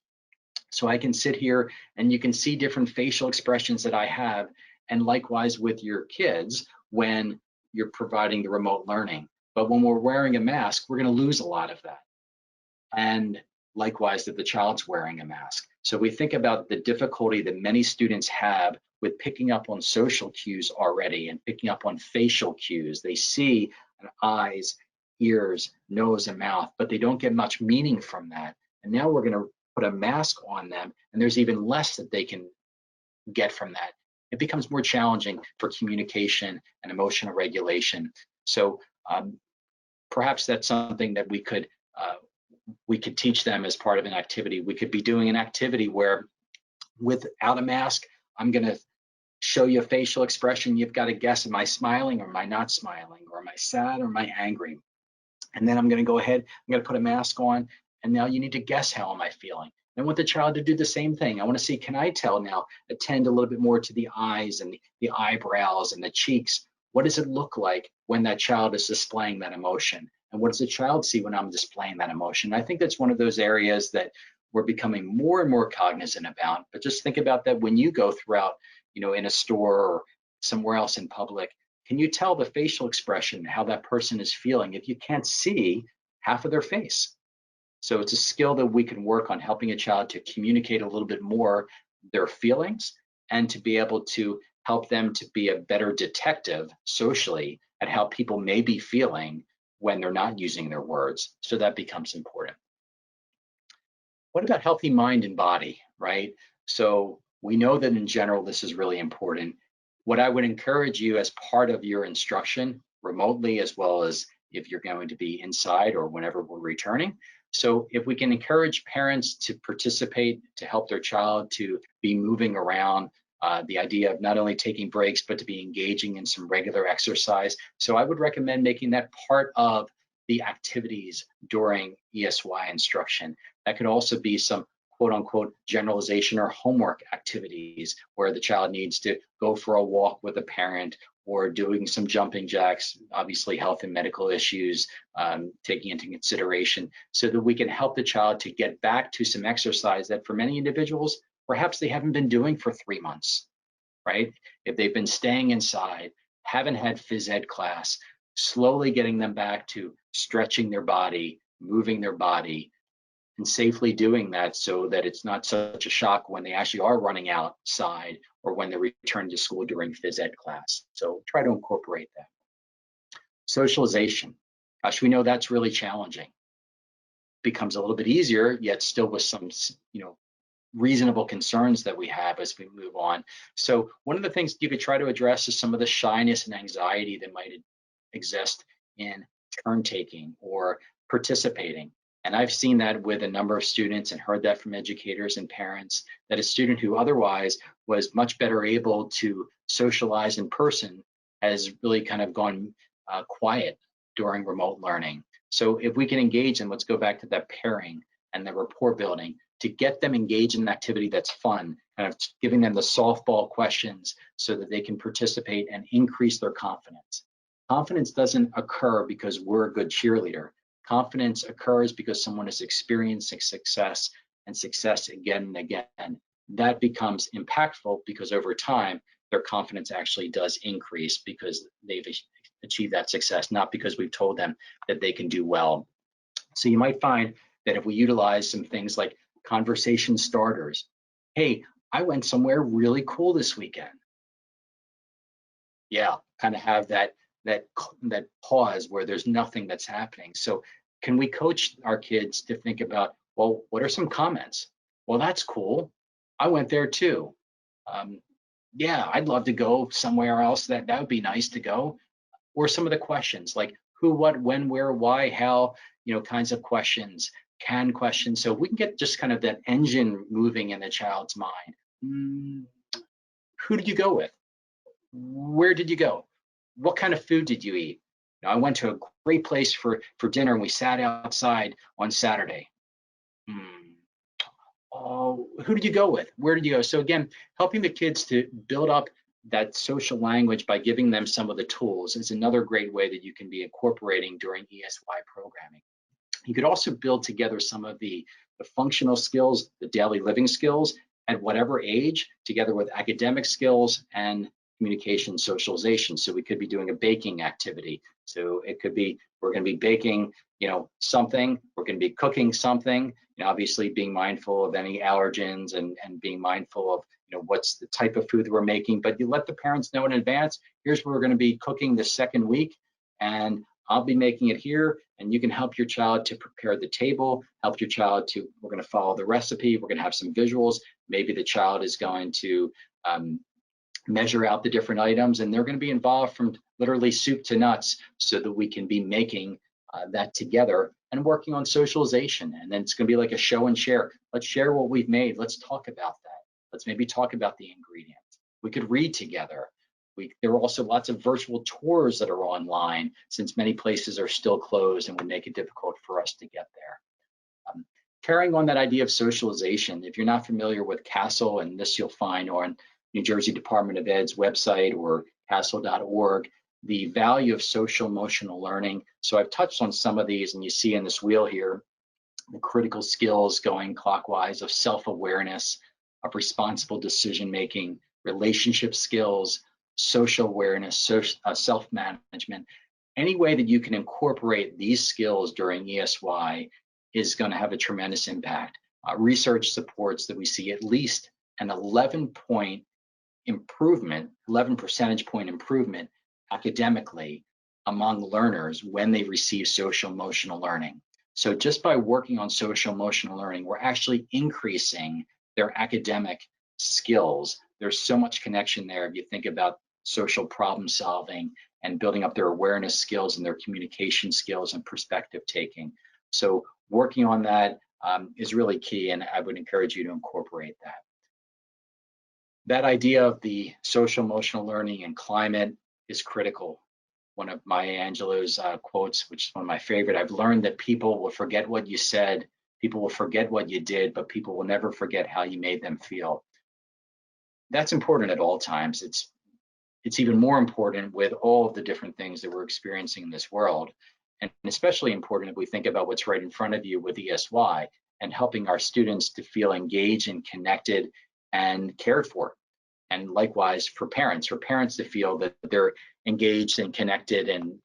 So I can sit here and you can see different facial expressions that I have, and likewise with your kids when you're providing the remote learning. But when we're wearing a mask, we're going to lose a lot of that. And likewise, that the child's wearing a mask. So we think about the difficulty that many students have with picking up on social cues already and picking up on facial cues. They see eyes, ears, nose, and mouth, but they don't get much meaning from that. And now we're going to put a mask on them, and there's even less that they can get from that. It becomes more challenging for communication and emotional regulation. So perhaps that's something that we could teach them as part of an activity. We could be doing an activity where, without a mask, I'm going to show you a facial expression. You've got to guess, am I smiling or am I not smiling? Or am I sad or am I angry? And then I'm going to go ahead, I'm going to put a mask on, and now you need to guess, how am I feeling? I want the child to do the same thing. I want to see, can I tell now, attend a little bit more to the eyes and the eyebrows and the cheeks. What does it look like when that child is displaying that emotion? And what does the child see when I'm displaying that emotion? I think that's one of those areas that we're becoming more and more cognizant about. But just think about that when you go throughout, in a store or somewhere else in public. Can you tell the facial expression, how that person is feeling, if you can't see half of their face? So it's a skill that we can work on, helping a child to communicate a little bit more their feelings, and to be able to help them to be a better detective socially at how people may be feeling when they're not using their words. So that becomes important. What about healthy mind and body, right? So we know that in general, this is really important. What I would encourage you as part of your instruction remotely, as well as if you're going to be inside or whenever we're returning. So if we can encourage parents to participate, to help their child to be moving around, the idea of not only taking breaks, but to be engaging in some regular exercise. So I would recommend making that part of the activities during ESY instruction. That could also be some quote unquote generalization or homework activities where the child needs to go for a walk with a parent, or doing some jumping jacks, obviously health and medical issues taking into consideration, so that we can help the child to get back to some exercise that for many individuals, perhaps they haven't been doing for 3 months, right? If they've been staying inside, haven't had phys ed class, slowly getting them back to stretching their body, moving their body, and safely doing that so that it's not such a shock when they actually are running outside or when they return to school during phys ed class. So try to incorporate that. Socialization. Gosh, we know that's really challenging. becomes a little bit easier, yet still with some, reasonable concerns that we have as we move on. So one of the things you could try to address is some of the shyness and anxiety that might exist in turn taking or participating. And I've seen that with a number of students and heard that from educators and parents, that a student who otherwise was much better able to socialize in person has really kind of gone quiet during remote learning. So if we can engage them, let's go back to that pairing and the rapport building to get them engaged in an activity that's fun, kind of giving them the softball questions so that they can participate and increase their confidence. Confidence doesn't occur because we're a good cheerleader. Confidence occurs because someone is experiencing success and success again and again. That becomes impactful because over time, their confidence actually does increase because they've achieved that success, not because we've told them that they can do well. So you might find that if we utilize some things like conversation starters. Hey, I went somewhere really cool this weekend. Yeah, kind of have that pause where there's nothing that's happening. So can we coach our kids to think about, well, what are some comments? Well, that's cool. I went there too. Yeah, I'd love to go somewhere else. That would be nice to go. Or some of the questions like who, what, when, where, why, how, kinds of questions. Can questions. So we can get just kind of that engine moving in the child's mind. Who did you go with? Where did you go? What kind of food did you eat? I went to a great place for dinner and we sat outside on Saturday. Oh, who did you go with? Where did you go? So again, helping the kids to build up that social language by giving them some of the tools is another great way that you can be incorporating during ESY programming. You could also build together some of the functional skills, the daily living skills at whatever age, together with academic skills and communication socialization. So we could be doing a baking activity. So it could be, we're going to be baking, something, we're going to be cooking something, obviously being mindful of any allergens and being mindful of, what's the type of food that we're making, but you let the parents know in advance, here's what we're going to be cooking the second week, and I'll be making it here, and you can help your child to prepare the table, help your child to, we're going to follow the recipe, we're going to have some visuals, maybe the child is going to measure out the different items, and they're going to be involved from literally soup to nuts so that we can be making that together and working on socialization. And then it's going to be like a show and share. Let's share what we've made. Let's talk about that. Let's maybe talk about the ingredients. We could read together. There are also lots of virtual tours that are online since many places are still closed and would make it difficult for us to get there. Carrying on that idea of socialization, if you're not familiar with CASEL, and this you'll find on New Jersey Department of Ed's website or casel.org, the value of social emotional learning. So I've touched on some of these, and you see in this wheel here, the critical skills going clockwise of self-awareness, of responsible decision-making, relationship skills, social awareness, self-management. Any way that you can incorporate these skills during ESY is going to have a tremendous impact. Research supports that we see at least an 11 percentage point improvement academically among learners when they receive social emotional learning. So just by working on social emotional learning, we're actually increasing their academic skills. There's so much connection there if you think about social problem solving and building up their awareness skills and their communication skills and perspective taking. So working on that is really key, and I would encourage you to incorporate that. That idea of the social emotional learning and climate is critical. One of Maya Angelou's quotes, which is one of my favorite, I've learned that people will forget what you said, people will forget what you did, but people will never forget how you made them feel. That's important at all times. It's even more important with all of the different things that we're experiencing in this world, and especially important if we think about what's right in front of you with ESY and helping our students to feel engaged and connected and cared for. And likewise for parents to feel that they're engaged and connected and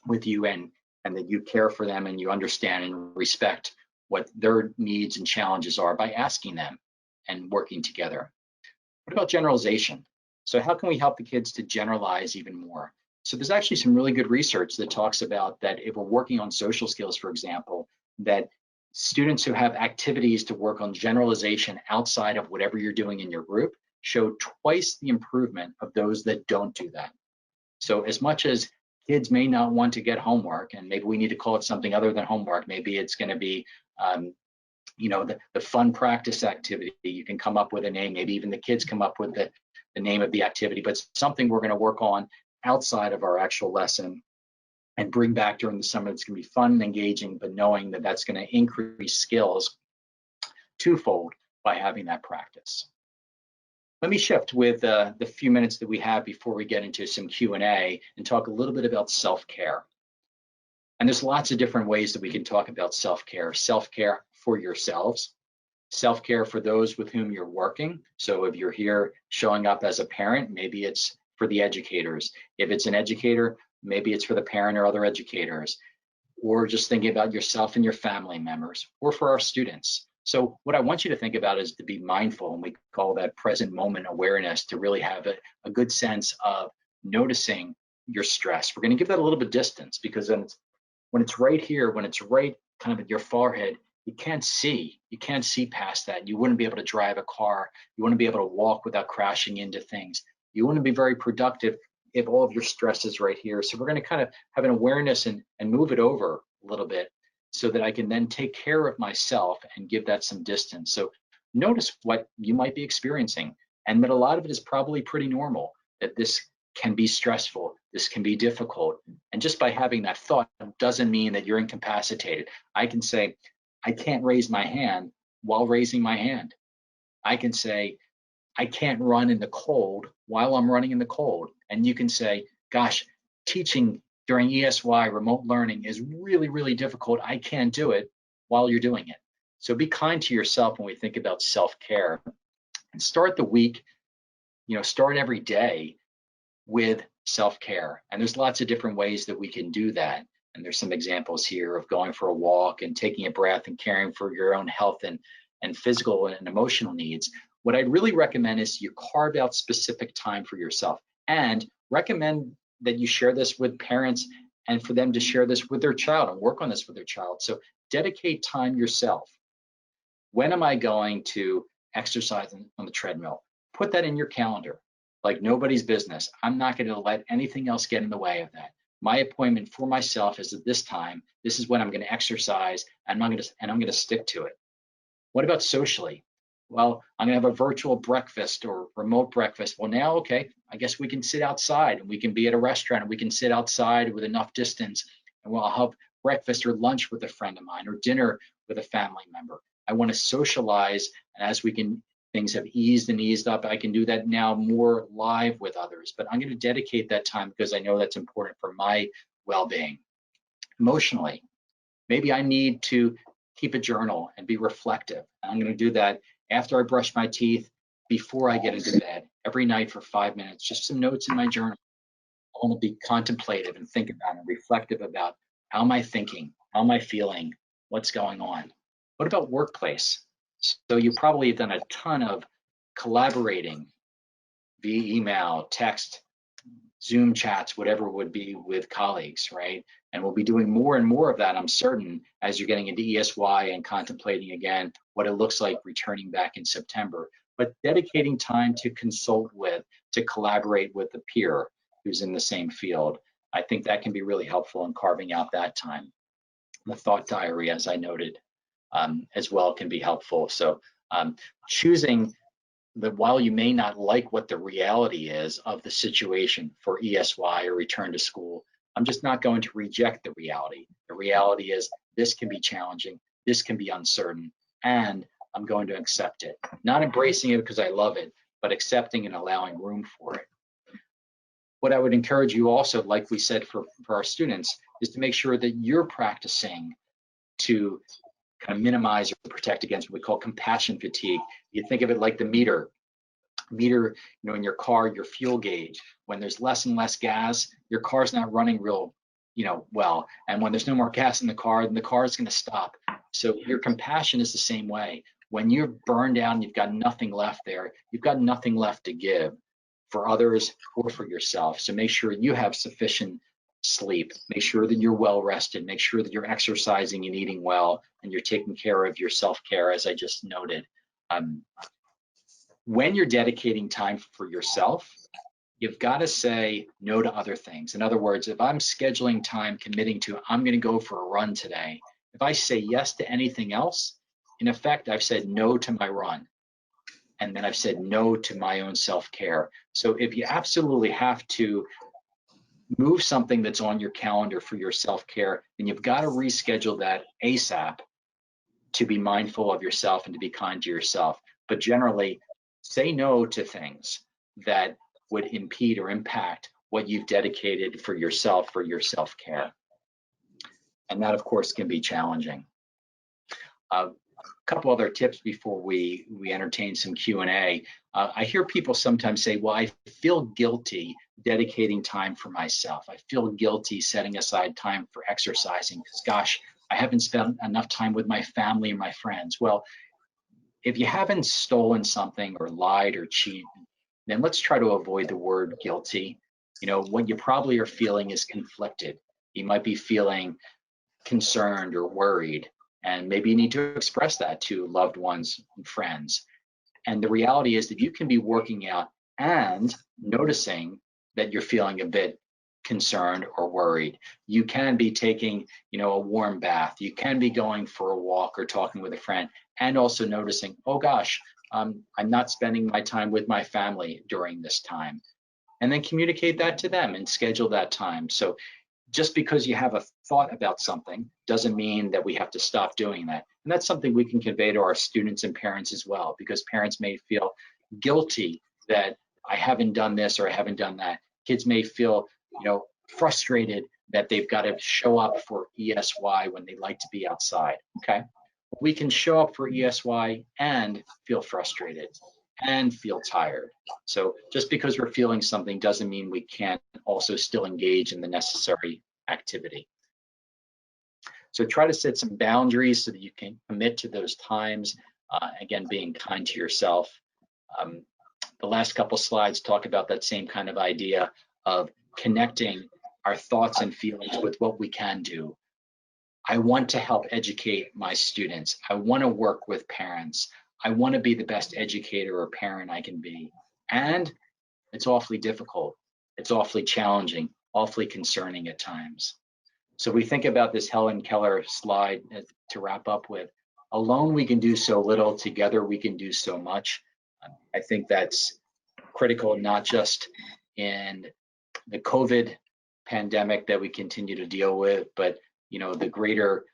with you, and that you care for them and you understand and respect what their needs and challenges are by asking them and working together. What about generalization? So how can we help the kids to generalize even more? So there's actually some really good research that talks about that if we're working on social skills, for example, that Students who have activities to work on generalization outside of whatever you're doing in your group show twice the improvement of those that don't do that. So as much as kids may not want to get homework, and maybe we need to call it something other than homework, maybe it's going to be the fun practice activity. You can come up with a name, maybe even the kids come up with the name of the activity, but something we're going to work on outside of our actual lesson and bring back during the summer. It's going to be fun and engaging, but knowing that that's going to increase skills twofold by having that practice. Let me shift with the few minutes that we have before we get into some Q&A and talk a little bit about self-care. And there's lots of different ways that we can talk about self-care. Self-care for yourselves, self-care for those with whom you're working. So if you're here showing up as a parent, maybe it's for the educators. If it's an educator, maybe it's for the parent or other educators, or just thinking about yourself and your family members, or for our students. So what I want you to think about is to be mindful, and we call that present moment awareness, to really have a good sense of noticing your stress. We're going to give that a little bit of distance, because when it's right here, when it's right kind of at your forehead, you can't see past that. You wouldn't be able to drive a car. You wouldn't be able to walk without crashing into things. You wouldn't be very productive if all of your stress is right here. So we're going to kind of have an awareness and move it over a little bit so that I can then take care of myself and give that some distance. So notice what you might be experiencing, and that a lot of it is probably pretty normal, that this can be stressful, this can be difficult. And just by having that thought doesn't mean that you're incapacitated. I can say, I can't raise my hand while raising my hand. I can say, I can't run in the cold while I'm running in the cold. And you can say, gosh, teaching during ESY remote learning is really, really difficult. I can't do it while you're doing it. So be kind to yourself when we think about self-care, and start the week, start every day with self-care. And there's lots of different ways that we can do that. And there's some examples here of going for a walk and taking a breath and caring for your own health and physical and emotional needs. What I'd really recommend is you carve out specific time for yourself, and recommend that you share this with parents and for them to share this with their child and work on this with their child. So dedicate time yourself. When am I going to exercise on the treadmill? Put that in your calendar, like nobody's business. I'm not going to let anything else get in the way of that. My appointment for myself is at this time. This is when I'm going to exercise, and I'm going to stick to it. What about socially? Well, I'm going to have a virtual breakfast or remote breakfast. Well, now, okay, I guess we can sit outside, and we can be at a restaurant, and we can sit outside with enough distance, and I'll have breakfast or lunch with a friend of mine, or dinner with a family member. I want to socialize, and as things have eased up, I can do that now more live with others. But I'm going to dedicate that time because I know that's important for my well-being. Emotionally, maybe I need to keep a journal and be reflective. I'm going to do that after I brush my teeth, before I get into bed, every night for 5 minutes, just some notes in my journal. I want to be contemplative and think about and reflective about, how am I thinking? How am I feeling? What's going on? What about workplace? So you probably have done a ton of collaborating via email, text, Zoom chats, whatever it would be, with colleagues, right? And we'll be doing more and more of that, I'm certain, as you're getting into ESY and contemplating again what it looks like returning back in September. But dedicating time to consult with, to collaborate with a peer who's in the same field, I think that can be really helpful in carving out that time. The thought diary, as I noted, as well, can be helpful. So choosing that while you may not like what the reality is of the situation for ESY or return to school, I'm just not going to reject the reality. The reality is this can be challenging, this can be uncertain, and I'm going to accept it. Not embracing it because I love it, but accepting and allowing room for it. What I would encourage you also, like we said for our students, is to make sure that you're practicing to kind of minimize or protect against what we call compassion fatigue. You think of it like the meter, in your car, your fuel gauge. When there's less and less gas, your car's not running real, well. And when there's no more gas in the car, then the car is going to stop. So your compassion is the same way. When you're burned out, you've got nothing left there. You've got nothing left to give for others or for yourself. So make sure you have sufficient sleep. Make sure that you're well rested. Make sure that you're exercising and eating well, and you're taking care of your self-care, as I just noted. When you're dedicating time for yourself, you've got to say no to other things. In other words, if I'm scheduling time, committing to, I'm going to go for a run today, if I say yes to anything else, in effect, I've said no to my run. And then I've said no to my own self-care. So if you absolutely have to move something that's on your calendar for your self-care, then you've got to reschedule that ASAP to be mindful of yourself and to be kind to yourself. But generally, say no to things that would impede or impact what you've dedicated for yourself, for your self-care. And that, of course, can be challenging. A couple other tips before we entertain some Q&A. I hear people sometimes say, well, I feel guilty dedicating time for myself. I feel guilty setting aside time for exercising because, gosh, I haven't spent enough time with my family and my friends. Well, if you haven't stolen something or lied or cheated, then let's try to avoid the word guilty. You know, what you probably are feeling is conflicted. You might be feeling concerned or worried, and maybe you need to express that to loved ones and friends. And the reality is that you can be working out and noticing that you're feeling a bit concerned or worried. You can be taking, you know, a warm bath. You can be going for a walk or talking with a friend, and also noticing, oh gosh, I'm not spending my time with my family during this time. And then communicate that to them and schedule that time. So just because you have a thought about something doesn't mean that we have to stop doing that. And that's something we can convey to our students and parents as well, because parents may feel guilty that I haven't done this or I haven't done that. Kids may feel, you know, frustrated that they've got to show up for ESY when they like to be outside, okay? We can show up for ESY and feel frustrated and feel tired. So just because we're feeling something doesn't mean we can't also still engage in the necessary activity. So try to set some boundaries so that you can commit to those times. Again, being kind to yourself. The last couple slides talk about that same kind of idea of connecting our thoughts and feelings with what we can do. I want to help educate my students. I want to work with parents. I want to be the best educator or parent I can be. And it's awfully difficult. It's awfully challenging, awfully concerning at times. So we think about this Helen Keller slide to wrap up with. Alone we can do so little, together we can do so much. I think that's critical, not just in the COVID pandemic that we continue to deal with, but you know, the greater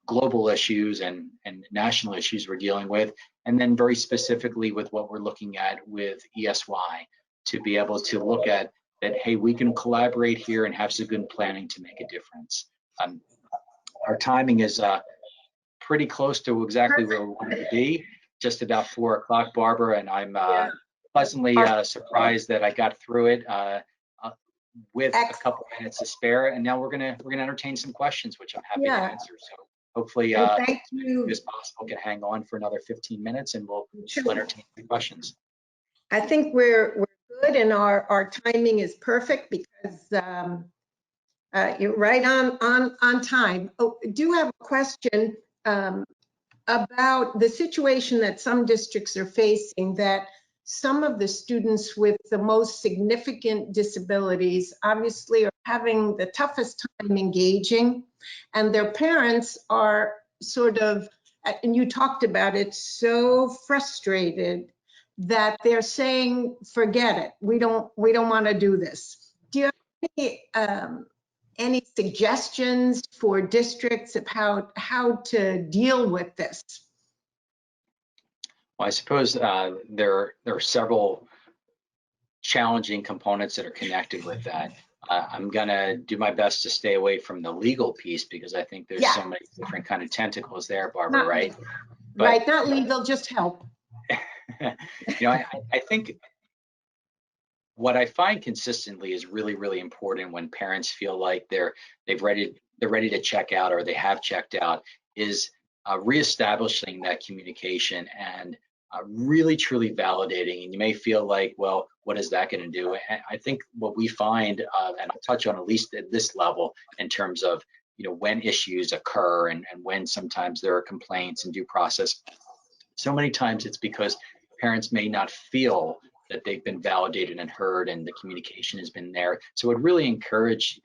global issues and national issues we're dealing with, and then very specifically with what we're looking at with ESY, to be able to look at that, hey, we can collaborate here and have some good planning to make a difference. Our timing is pretty close to exactly where we want to be, just about 4 o'clock, Barbara, and I'm pleasantly surprised that I got through it with a couple minutes to spare. And now we're gonna entertain some questions, which I'm happy to answer. So hopefully, thank you. as possible, can hang on for another 15 minutes, and we'll entertain the questions. I think we're good, and our timing is perfect because you're right on time. Oh, I do have a question about the situation that some districts are facing, that some of the students with the most significant disabilities obviously are having the toughest time engaging, and their parents are sort of, and you talked about it, so frustrated that they're saying, forget it, we don't want to do this. Do you have any suggestions for districts of how to deal with this? Well, I suppose there are several challenging components that are connected with that. I'm gonna do my best to stay away from the legal piece because I think there's so many different kind of tentacles there, Barbara, right? Right, not legal, just help. You know, I think what I find consistently is really, really important when parents feel like they're ready to check out or they have checked out, is reestablishing that communication and really truly validating. And you may feel like, well, what is that going to do? And I think what we find, and I'll touch on at least at this level in terms of, you know, when issues occur and when sometimes there are complaints and due process. So many times it's because parents may not feel that they've been validated and heard and the communication has been there. So I'd really encourage,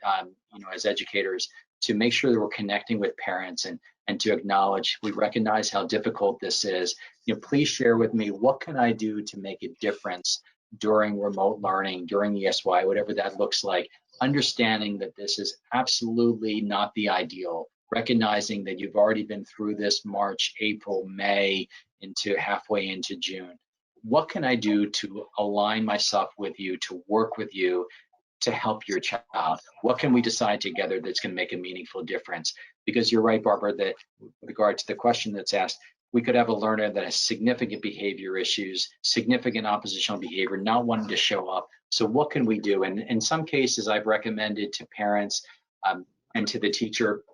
you know, as educators to make sure that we're connecting with parents and to acknowledge, we recognize how difficult this is. You know, please share with me, what can I do to make a difference during remote learning, during ESY, whatever that looks like, understanding that this is absolutely not the ideal, recognizing that you've already been through this March, April, May, into halfway into June. What can I do to align myself with you, to work with you, to help your child? What can we decide together that's going to make a meaningful difference? Because you're right, Barbara, that with regard to the question that's asked, we could have a learner that has significant behavior issues, significant oppositional behavior, not wanting to show up. So what can we do? And in some cases, I've recommended to parents and to the teacher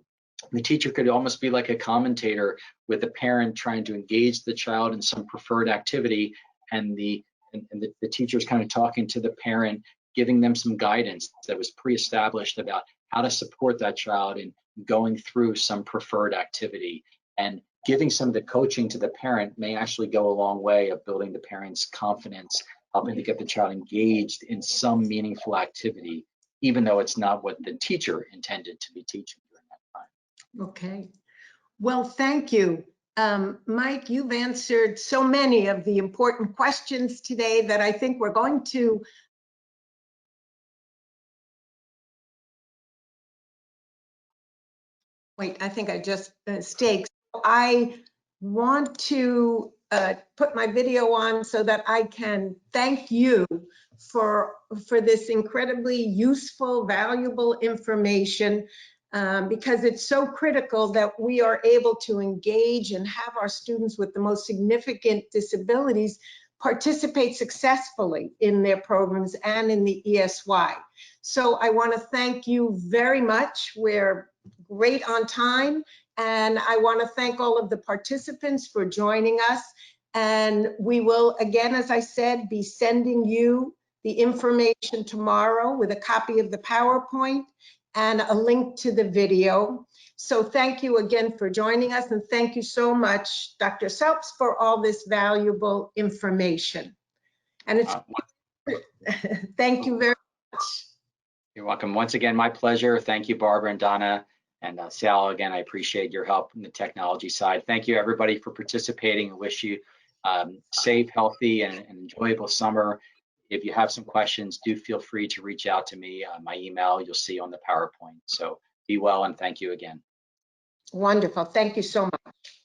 could almost be like a commentator with a parent trying to engage the child in some preferred activity, and the teacher's kind of talking to the parent, giving them some guidance that was pre-established about how to support that child in going through some preferred activity. And giving some of the coaching to the parent may actually go a long way of building the parent's confidence, helping to get the child engaged in some meaningful activity, even though it's not what the teacher intended to be teaching during that time. Okay. Well, thank you. Mike, you've answered so many of the important questions today that I think we're going to wait, I think I just staked. I want to put my video on so that I can thank you for this incredibly useful, valuable information, because it's so critical that we are able to engage and have our students with the most significant disabilities participate successfully in their programs and in the ESY. So I want to thank you very much. We're great on time, and I want to thank all of the participants for joining us. And we will, again, as I said, be sending you the information tomorrow with a copy of the PowerPoint and a link to the video. So thank you again for joining us, and thank you so much, Dr. Selps, for all this valuable information. And it's thank you very much. You're welcome. Once again, my pleasure. Thank you, Barbara and Donna. And Sal, again, I appreciate your help on the technology side. Thank you, everybody, for participating. I wish you safe, healthy, and enjoyable summer. If you have some questions, do feel free to reach out to me. My email you'll see on the PowerPoint. So be well, and thank you again. Wonderful. Thank you so much.